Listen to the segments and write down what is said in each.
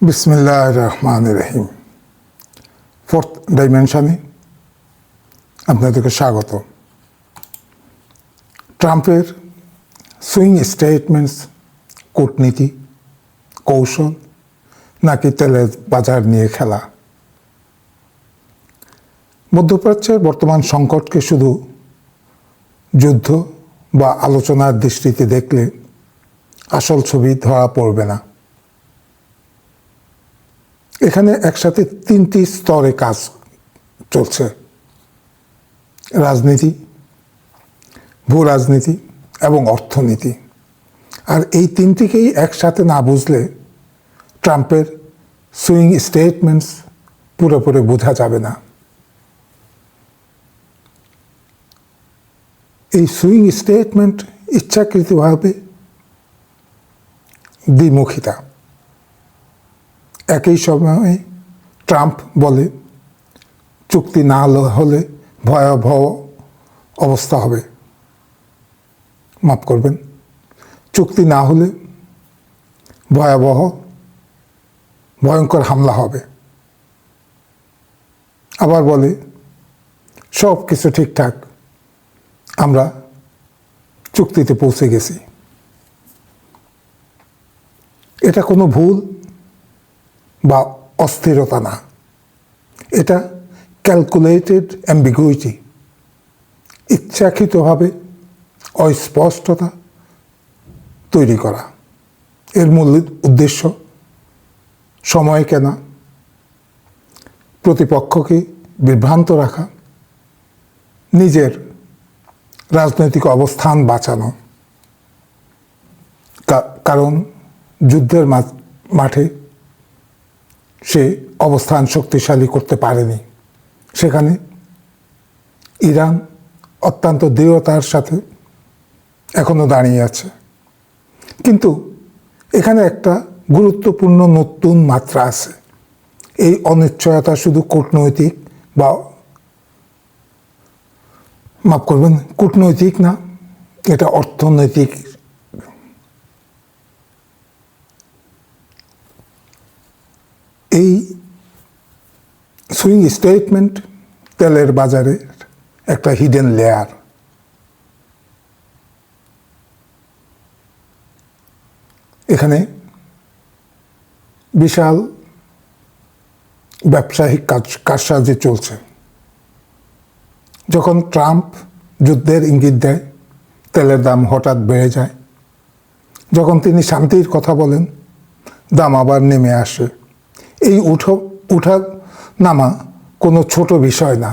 বিসমিল্লাহির রহমানির রহিম। ফোর্থ ডাইমেনশনে আপনাদেরকে স্বাগত। ট্রাম্পের সুইং স্টেটমেন্টস কূটনীতি, কৌশল নাকি তেলের বাজার নিয়ে খেলা? মধ্যপ্রাচ্যের বর্তমান সংকটকে শুধু যুদ্ধ বা আলোচনার দৃষ্টিতে দেখলে আসল ছবি ধরা পড়বে না। এখানে একসাথে তিনটি স্তরে কাজ চলছে: রাজনীতি, ভূ রাজনীতি এবং অর্থনীতি। আর এই তিনটিকেই একসাথে না বুঝলে ট্রাম্পের সুইং স্টেটমেন্টস পুরোপুরি বোঝা যাবে না। এই সুইং স্টেটমেন্ট ইচ্ছাকৃতভাবে দ্বিমুখিতা। একই সময়ে ট্রাম্প বলে চুক্তি না হলে ভয়াবহ অবস্থা হবে, মাফ করবেন, চুক্তি না হলে ভয়ঙ্কর হামলা হবে। আবার বলে সব কিছু ঠিকঠাক, আমরা চুক্তিতে পৌঁছে গেছি। এটা কোনো ভুল বা অস্থিরতা না, এটা ক্যালকুলেটেড অ্যাম্বিগুইটি, ইচ্ছাকৃতভাবে অস্পষ্টতা তৈরি করা। এর মূল উদ্দেশ্য সময় কেনা, প্রতিপক্ষকে বিভ্রান্ত রাখা, নিজের রাজনৈতিক অবস্থান বাঁচানো। কারণ যুদ্ধের মাঠে সে অবস্থান শক্তিশালী করতে পারেনি। সেখানে ইরান অত্যন্ত দৃঢ়তার সাথে এখনো দাঁড়িয়ে আছে। কিন্তু এখানে একটা গুরুত্বপূর্ণ নতুন মাত্রা আছে। এই অনিশ্চয়তা শুধু কূটনৈতিক বা, মাফ করবেন, কূটনৈতিক না, এটা অর্থনৈতিক। এই সুইং স্টেটমেন্ট তেলের বাজারে একটা হিডেন লেয়ার। এখানে বিশাল ব্যবসায়িক কারসাজি চলছে। যখন ট্রাম্প যুদ্ধের ইঙ্গিত দেয়, তেলের দাম হঠাৎ বেড়ে যায়। যখন তিনি শান্তির কথা বলেন, দাম আবার নেমে আসে। এই উঠা নামা কোনো ছোট বিষয় না,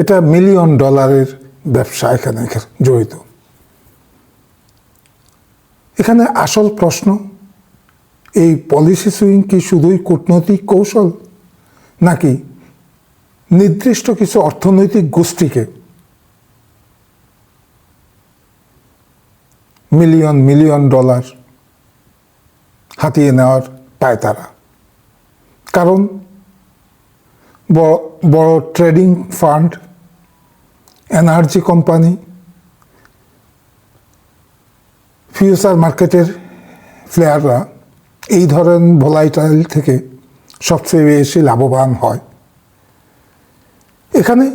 এটা $মিলিয়ন ব্যবসা এখানে জড়িত। এখানে আসল প্রশ্ন, এই পলিসি সুইং কি শুধুই কূটনৈতিক কৌশল, নাকি নির্দিষ্ট কিছু অর্থনৈতিক গোষ্ঠীকে $মিলিয়ন হাতিয়ে নেওয়ার পায়তারা? কারণ বড় trading fund, energy company, future মার্কেটের প্লেয়াররা এই ধরনের ভোলাটাইল থেকে সবচেয়ে বেশি লাভবান হয়। এখানে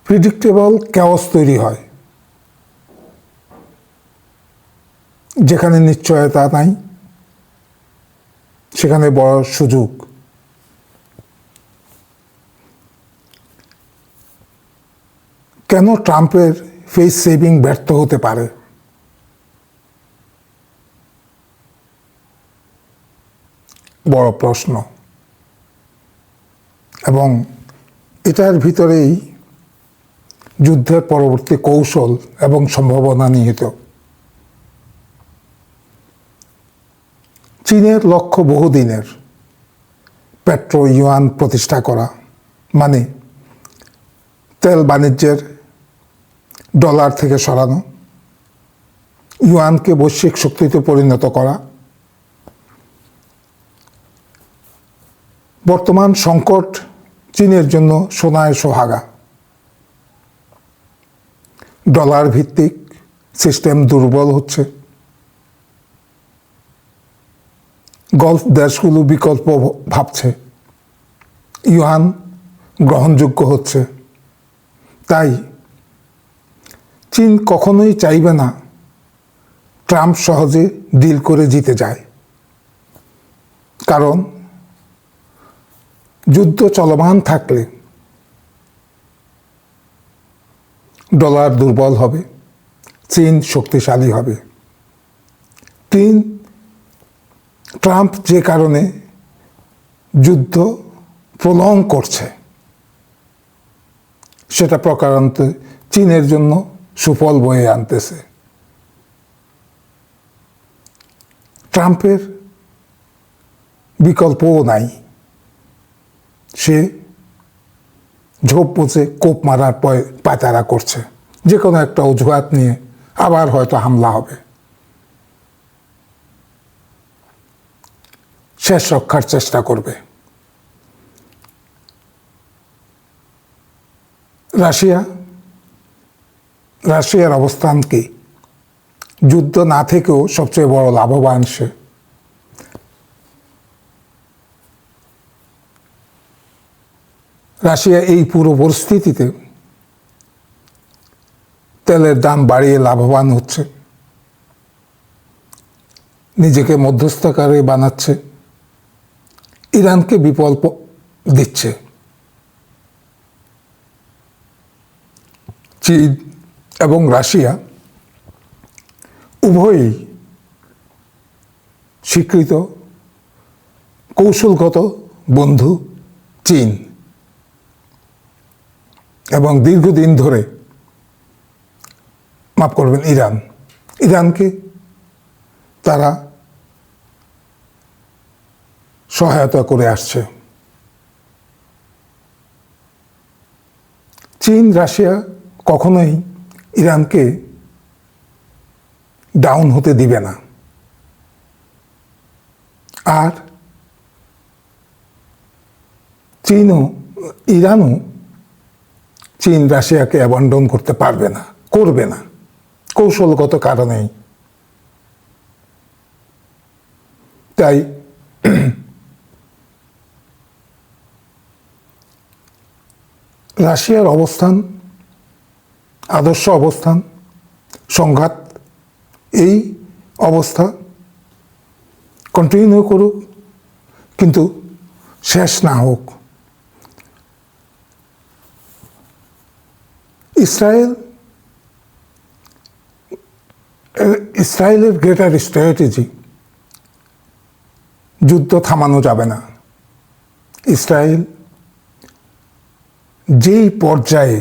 প্রিডিক্টেবল ক্যাওস তৈরি হয়। যেখানে নিশ্চয়তা নাই, সেখানে বড় সুযোগ। কেন ট্রাম্পের ফেস সেভিং ব্যর্থ হতে পারে? বড় প্রশ্ন। এবং এটার ভিতরেই যুদ্ধের পরবর্তী কৌশল এবং সম্ভাবনা নিহিত। চীনের লক্ষ্য বহুদিনের, পেট্রো ইউয়ান প্রতিষ্ঠা করা, মানে তেল বাণিজ্যের ডলার থেকে সরানো, ইউয়ানকে বৈশ্বিক শক্তিতে পরিণত করা। বর্তমান সংকট চীনের জন্য সোনায় সোহাগা। ডলার ভিত্তিক সিস্টেম দুর্বল হচ্ছে। গলফ দেশগুলো বিকল্প ভাবছে, ইউয়ান গ্রহণযোগ্য হচ্ছে। তাই চীন কখনোই চাইবে না ট্রাম্প সহজে ডিল করে জিতে যায়, কারণ যুদ্ধ চলমান থাকলে ডলার দুর্বল হবে, চীন শক্তিশালী হবে। ট্রাম্প যে কারণে যুদ্ধ প্রলং করছে, সেটা প্রকারান্তে চীনের জন্য সুফল বয়ে আনতেছে। ট্রাম্পের বিকল্পও নাই, সে ঝোপ বুঝে কোপ মারার পায়তারা করছে, যে কোনো একটা অজুহাত নিয়ে আবার হয়তো হামলা হবে, শেষ রক্ষার চেষ্টা করবে। রাশিয়ার অবস্থান কি? যুদ্ধ না থেকেও সবচেয়ে বড় লাভবান সে। রাশিয়া এই পুরো পরিস্থিতিতে তেলের দাম বাড়িয়ে লাভবান হচ্ছে, নিজেকে মধ্যস্থকারী বানাচ্ছে, ইরানকে বিকল্প দিচ্ছে। চীন এবং রাশিয়া উভয়ই স্বীকৃত কৌশলগত বন্ধু চীন, এবং দীর্ঘদিন ধরে, মাফ করবেন, ইরানকে তারা সহায়তা করে আসছে। চীন রাশিয়া কখনোই ইরানকে ডাউন হতে দিবে না, আর ইরানও চীন রাশিয়াকে অ্যাবান্ডন করতে পারবে না, করবে না, কৌশলগত কারণেই। তাই রাশিয়ার অবস্থান, আদর্শ অবস্থান, সংঘাত, এই অবস্থা কন্টিনিউ করুক, কিন্তু শেষ না হোক। ইসরায়েলের গ্রেটার স্ট্র্যাটেজি, যুদ্ধ থামানো যাবে না। ইসরায়েল যেই পর্যায়ে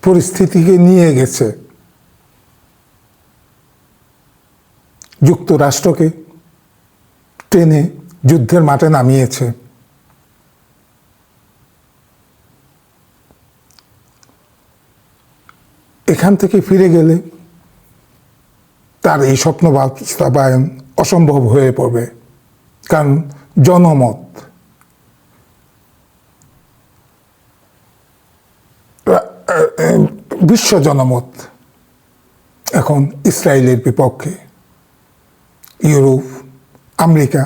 পরিস্থিতিকে নিয়ে গেছে, যুক্তরাষ্ট্রকে টেনে যুদ্ধের মাঠে নামিয়েছে, এখান থেকে ফিরে গেলে তার এই স্বপ্ন বাস্তবায়ন অসম্ভব হয়ে পড়বে। কারণ জনমত, বিশ্ব জনমত এখন ইসরায়েলের বিপক্ষে। ইউরোপ, আমেরিকা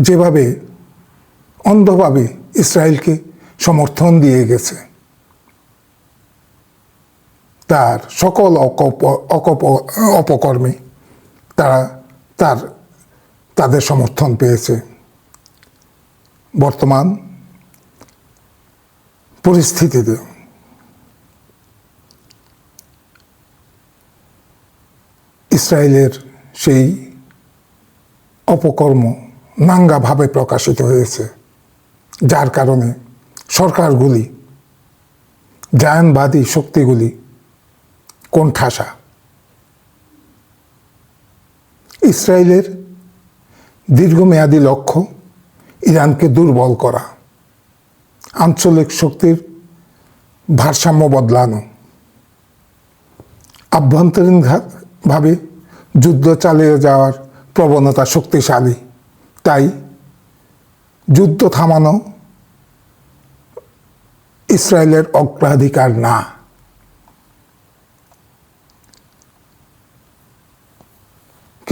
যেভাবে অন্ধভাবে ইসরায়েলকে সমর্থন দিয়ে গেছে, তার সকল অপকর্মে তাদের সমর্থন পেয়েছে। বর্তমান পরিস্থিতিতে ইসরায়েলের সেই অপকর্ম নাঙ্গাভাবে প্রকাশিত হয়েছে, যার কারণে সরকারগুলি, জায়নবাদী শক্তিগুলি কোণঠাসা। ইসরায়েলের দীর্ঘমেয়াদী লক্ষ্য ইরানকে দুর্বল করা, আঞ্চলিক শক্তির ভারসাম্য বদলানো, আভ্যন্তরীণভাবে যুদ্ধ চালিয়ে যাওয়ার প্রবণতা শক্তিশালী। তাই যুদ্ধ থামানো ইসরায়েলের অগ্রাধিকার না।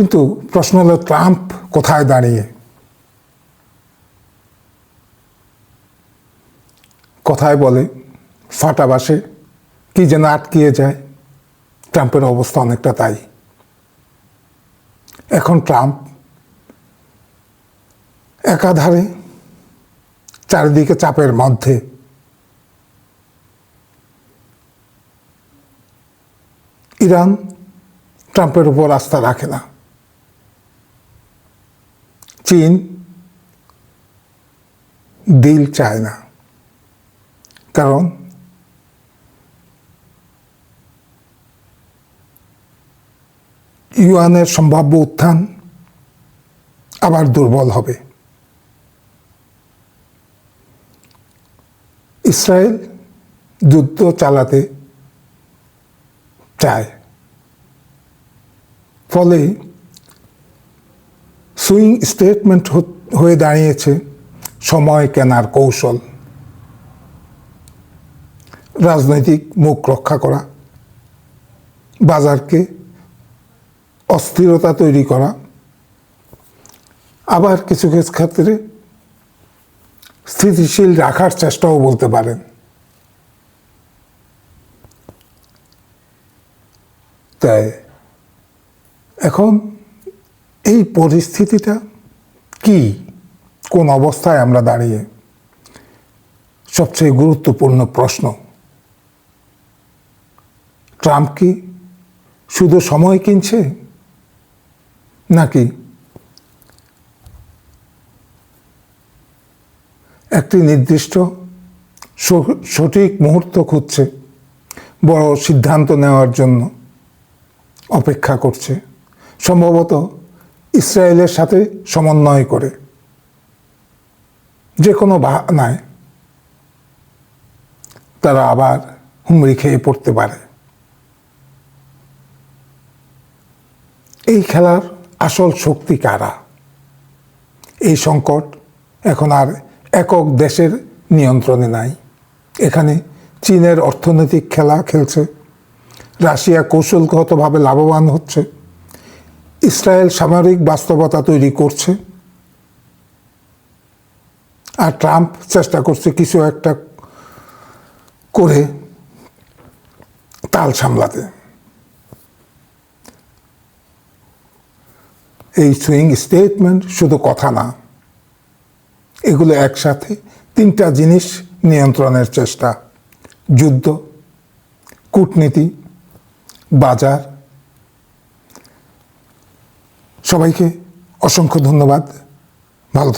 কিন্তু প্রশ্ন হলো ট্রাম্প কোথায় দাঁড়িয়ে? কথায় বলে ফাটা বাসে কি যেন আটকিয়ে যায়, ট্রাম্পের অবস্থা অনেকটা তাই। এখন ট্রাম্প একাধারে চারিদিকে চাপের মধ্যে। ইরান ট্রাম্পের উপর আস্থা রাখে না, চীন ডিল চায় না, কারণ ইউয়ানের সম্ভাব্য উত্থান আবার দুর্বল হবে। ইসরায়েল যুদ্ধ চালাতে চায়, ফলে সুইং স্টেটমেন্ট হয়ে দাঁড়িয়েছে সময় কেনার কৌশল। রাজনৈতিক মুখ রক্ষা করা, বাজারকে অস্থিরতা তৈরি করা, আবার কিছু কিছু ক্ষেত্রে স্থিতিশীল রাখার চেষ্টাও বলতে পারেন। তাই এখন এই পরিস্থিতিটা কি, কোন অবস্থায় আমরা দাঁড়িয়ে? সবচেয়ে গুরুত্বপূর্ণ প্রশ্ন, ট্রাম্প কি শুধু সময় কিনছে, নাকি একটি নির্দিষ্ট সঠিক মুহূর্ত খুঁজছে, বড় সিদ্ধান্ত নেওয়ার জন্য অপেক্ষা করছে, সম্ভবত ইসরায়েলের সাথে সমন্বয় করে যে কোনো বাহানায় তারা আবার হুমড়ি খেয়ে পড়তে পারে। এই খেলার আসল শক্তি কারা? এই সংকট এখন আর একক দেশের নিয়ন্ত্রণে নাই। এখানে চীনের অর্থনৈতিক খেলা খেলছে, রাশিয়া কৌশলগতভাবে লাভবান হচ্ছে, ইসরায়েল সামরিক বাস্তবতা তৈরি করছে, আর ট্রাম্প চেষ্টা করছে কিছু একটা করে তাল সামলাতে। এই সুইং স্টেটমেন্ট শুধু কথা না, এগুলো একসাথে তিনটা জিনিস নিয়ন্ত্রণের চেষ্টা: যুদ্ধ, কূটনীতি, বাজার। সবাইকে অসংখ্য ধন্যবাদ। ভালো